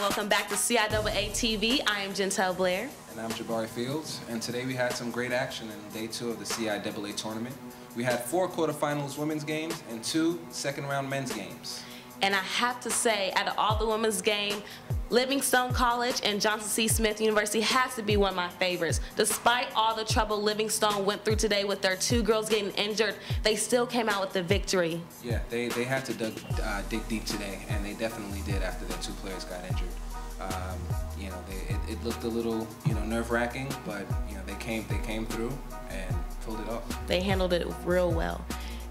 welcome back to CIAA TV. I am Gentel Blair. And I'm Jabari Fields, and today we had some great action in day 2 of the CIAA tournament. We had 4 quarterfinals women's games and 2 second-round men's games. And I have to say, out of all the women's game, Livingstone College and Johnson C. Smith University has to be one of my favorites. Despite all the trouble Livingstone went through today with their 2 girls getting injured, they still came out with the victory. Yeah, they had to dig deep today, and they definitely did after their 2 players got injured. You know, it looked a little, nerve-wracking, but they came through and pulled it off. They handled it real well.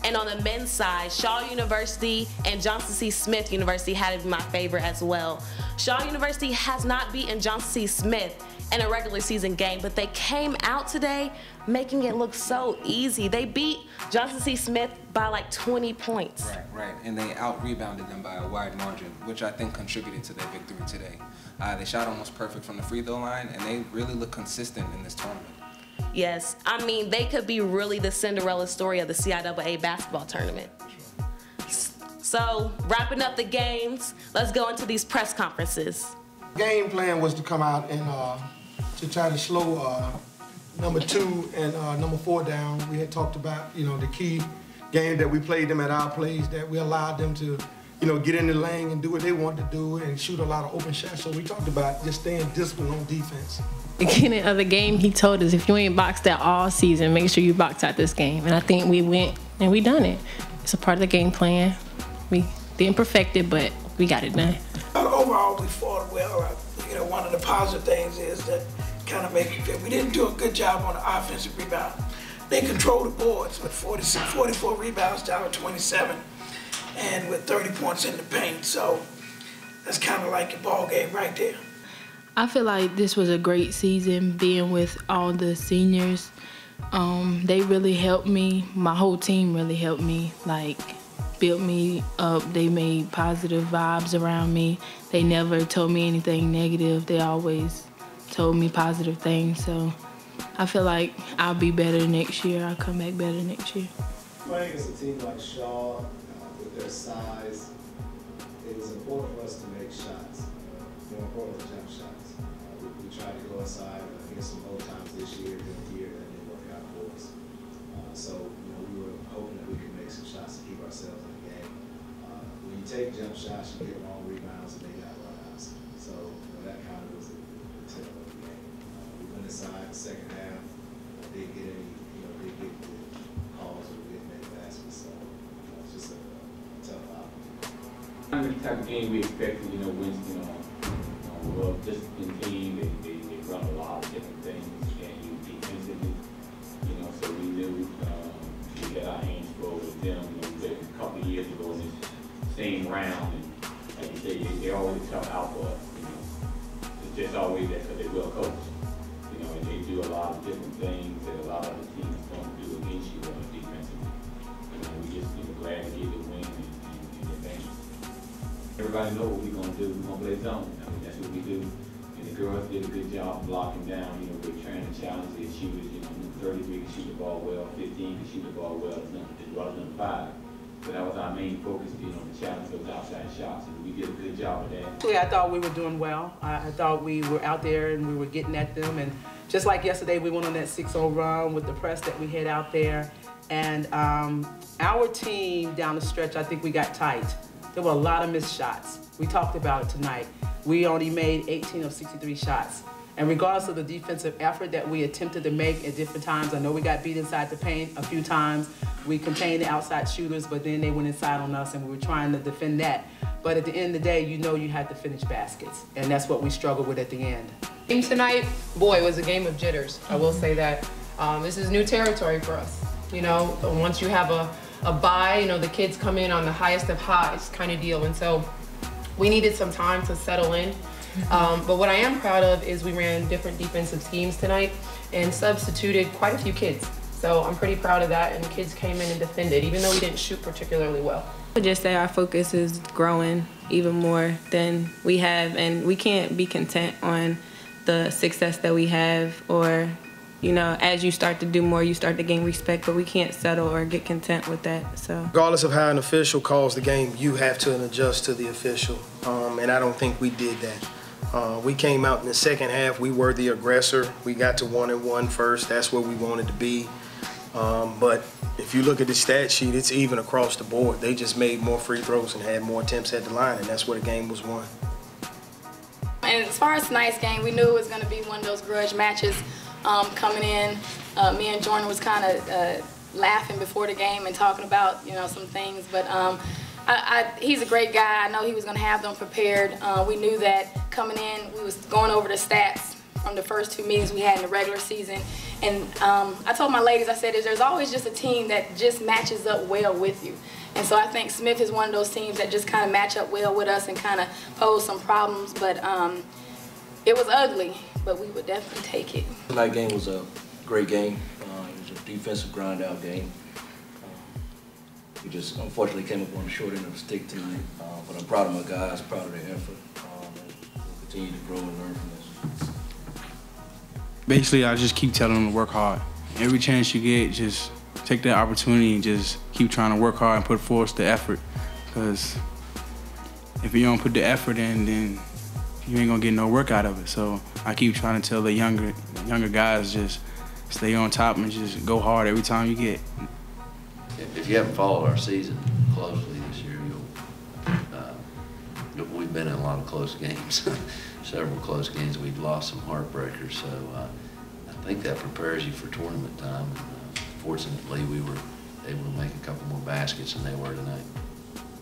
And on the men's side, Shaw University and Johnson C. Smith University had to be my favorite as well. Shaw University has not beaten Johnson C. Smith in a regular season game, but they came out today making it look so easy. They beat Johnson C. Smith by like 20 points. Right. And they out-rebounded them by a wide margin, which I think contributed to their victory today. They shot almost perfect from the free throw line, and they really look consistent in this tournament. Yes, I mean, they could be really the Cinderella story of the CIAA basketball tournament. So, wrapping up the games, let's go into these press conferences. Game plan was to come out and to try to slow number 2 and number 4 down. We had talked about, the key game that we played them at our place, that we allowed them to, get in the lane and do what they wanted to do and shoot a lot of open shots. So we talked about just staying disciplined on defense. Beginning of the game, he told us, if you ain't boxed out all season, make sure you box out this game. And I think we went and we done it. It's a part of the game plan. We didn't perfect it, but we got it done. Overall, we fought well. One of the positive things is that kind of make you feel we didn't do a good job on the offensive rebound. They controlled the boards with 44 rebounds down to 27, and with 30 points in the paint. So that's kind of like your ball game right there. I feel like this was a great season, being with all the seniors. They really helped me. My whole team really helped me, built me up. They made positive vibes around me. They never told me anything negative. They always told me positive things. So I feel like I'll be better next year. I'll come back better next year. Playing against a team like Shaw, with their size, it was important for us to make shots. More important to jump shots. We tried to go inside against some old times this year, during the year that didn't work out for us. So we were hoping that we could make some shots to keep ourselves in the game. When you take jump shots, you get long rebounds and they got runouts. So that kind of was the tip of the game. We went inside the second half. Didn't get any, didn't get the calls or we didn't make baskets. So it's just a tough outcome. The type of game we expected, Winston well, disciplined team, they run a lot of different things, and defensively, so we knew we had our hands full with them. We did a couple of years ago in this same round, and like you say, they're always tough out for us. It's just always that because they're well coached, and they do a lot of different things that a lot of the teams don't do against you defensively. We just glad to get the win and advance. Everybody knows what we're going to do. We're going to play zone. That's what we do. And the girls did a good job blocking down. We're trying to challenge the shooters. 33 can shoot the ball well, 15 can shoot the ball well, as well as number 5. So that was our main focus, to challenge those outside shots. And we did a good job of that. Actually, I thought we were doing well. I thought we were out there and we were getting at them. And just like yesterday, we went on that 6-0 run with the press that we had out there. And our team down the stretch, I think we got tight. There were a lot of missed shots. We talked about it tonight. We only made 18 of 63 shots. And regardless of the defensive effort that we attempted to make at different times, I know we got beat inside the paint a few times. We contained the outside shooters, but then they went inside on us and we were trying to defend that. But at the end of the day, you had to finish baskets. And that's what we struggled with at the end. Game tonight, boy, it was a game of jitters. I will say that. This is new territory for us. Once you have a bye, the kids come in on the highest of highs kind of deal. And so we needed some time to settle in. But what I am proud of is we ran different defensive schemes tonight and substituted quite a few kids. So I'm pretty proud of that, and the kids came in and defended, even though we didn't shoot particularly well. I would just say our focus is growing even more than we have, and we can't be content on the success that we have, or as you start to do more, you start to gain respect, but we can't settle or get content with that. So regardless of how an official calls the game, you have to adjust to the official, and I don't think we did that. We came out in the second half. We were the aggressor. We got to 1-1 first. That's where we wanted to be. But if you look at the stat sheet, it's even across the board. They just made more free throws and had more attempts at the line, and that's where the game was won. And as far as tonight's game, we knew it was going to be one of those grudge matches coming in. Me and Joyner was kind of laughing before the game and talking about, you know, some things. But he's a great guy. I know he was going to have them prepared. We knew that coming in. We was going over the stats from the first 2 meetings we had in the regular season. And I told my ladies, I said, there's always just a team that just matches up well with you. And so I think Smith is one of those teams that just kind of match up well with us and kind of pose some problems. But it was ugly, but we would definitely take it. Tonight's game was a great game. It was a defensive grind-out game. We just unfortunately came up on the short end of the stick tonight. But I'm proud of my guys, proud of their effort. And we'll continue to grow and learn from this. Basically, I just keep telling them to work hard. Every chance you get, just take that opportunity and just keep trying to work hard and put forth the effort. Because if you don't put the effort in, then you ain't gonna get no work out of it. So I keep trying to tell the younger guys, just stay on top and just go hard every time you get. If you haven't followed our season closely this year, we've been in a lot of close games. Several close games. We've lost some heartbreakers, so I think that prepares you for tournament time. Fortunately, we were able to make a couple more baskets than they were tonight.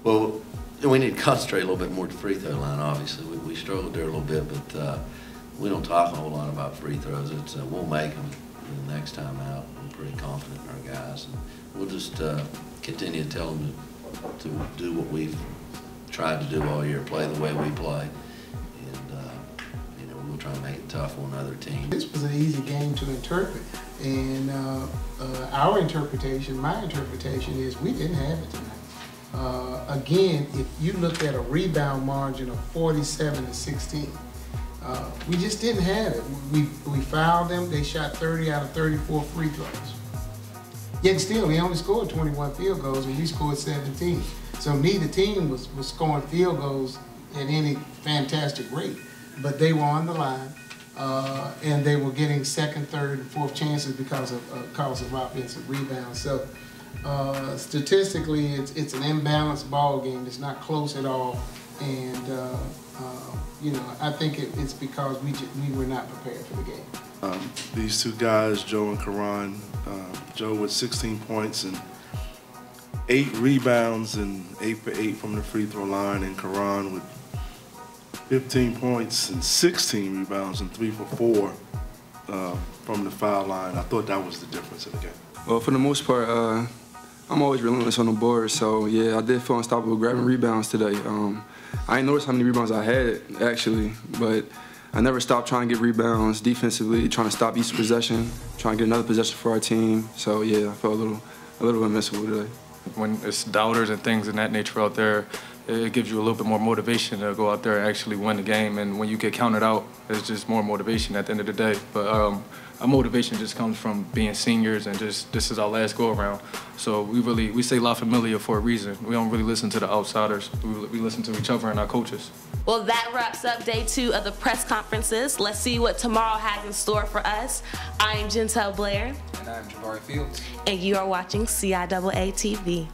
Well, we need to concentrate a little bit more at the free throw line, obviously. We struggled there a little bit, but we don't talk a whole lot about free throws. It's we'll make them the next time out. I'm pretty confident in our guys. And we'll just continue to tell them to do what we've tried to do all year, play the way we play. We'll try to make it tough on other teams. This was an easy game to interpret, and our interpretation, my interpretation is we didn't have it tonight. Again, if you look at a rebound margin of 47-16, we just didn't have it. We fouled them. They shot 30 out of 34 free throws. Yet still, they only scored 21 field goals, and we scored 17. So neither team was scoring field goals at any fantastic rate. But they were on the line, and they were getting second, third, and fourth chances because of offensive rebounds. So statistically, it's an imbalanced ball game. It's not close at all, and I think it's because we were not prepared for the game. These two guys, Joe and Karan, Joe with 16 points and 8 rebounds and 8 for 8 from the free throw line, and Karan with 15 points and 16 rebounds and 3 for 4 from the foul line. I thought that was the difference in the game. Well, for the most part, I'm always relentless on the board, so yeah, I did feel unstoppable grabbing rebounds today. I didn't notice how many rebounds I had, actually, but I never stopped trying to get rebounds defensively, trying to stop each possession, trying to get another possession for our team. So yeah, I felt a little invincible today. When it's doubters and things of that nature out there, it gives you a little bit more motivation to go out there and actually win the game. And when you get counted out, it's just more motivation at the end of the day. But our motivation just comes from being seniors and just this is our last go around. So we say La Familia for a reason. We don't really listen to the outsiders. We listen to each other and our coaches. Well, that wraps up day 2 of the press conferences. Let's see what tomorrow has in store for us. I am Gentel Blair. And I'm Jabari Fields. And you are watching CIAA TV.